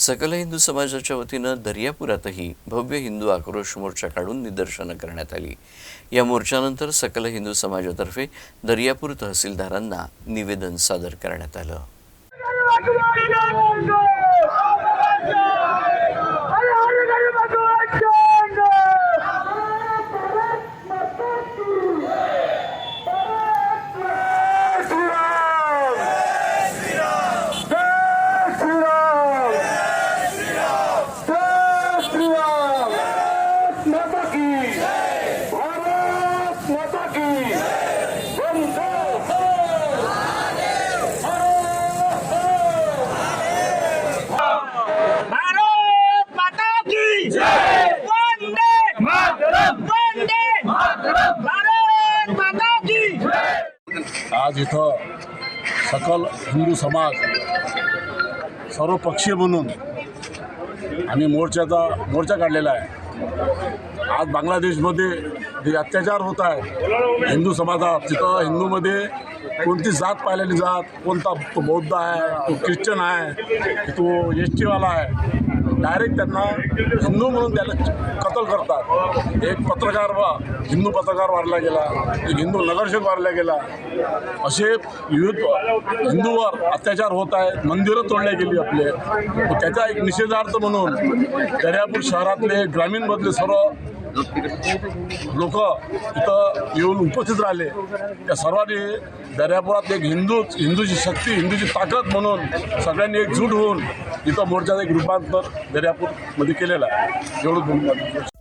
सकल हिंदू समाजाच्या वतीनं दर्यापुरातही भव्य हिंदू आक्रोश मोर्चा काढून निदर्शनं करण्यात आली। या मोर्चानंतर सकल हिंदू समाजातर्फे दर्यापूर तहसीलदारांना निवेदन सादर करण्यात आलं। आज इथं सकल हिंदू समाज सर्वपक्षीय म्हणून आम्ही मोर्चा काढलेला आहे। आज बांगलादेशमध्ये जे अत्याचार होत आहे हिंदू समाजात, तिथं हिंदूमध्ये कोणती जात पाहिलेली जात, कोणता तो बौद्ध आहे, तो ख्रिश्चन आहे, तो एस टीवाला आहे, डायरेक्ट त्यांना हिंदू म्हणून त्याला कत्ल करतात। एक पत्रकार हिंदू पत्रकार मारला गेला, एक हिंदू नगरसेवक मारला गेला, असे विविध हिंदूवर अत्याचार होत आहेत। मंदिरं तोडली गेली आपले। त्याचा एक निषेधार्थ म्हणून दर्यापूर शहरातले ग्रामीणमधले सर्व लोक इथं येऊन उपस्थित राहिले। त्या सर्वांनी दर्यापुरात एक हिंदूची शक्ती, हिंदूची ताकद म्हणून सगळ्यांनी एकजूट होऊन इथं मोर्चाचं एक रूपांतर दर्यापूरमध्ये केलेलं आहे। एवढंच बोलतो।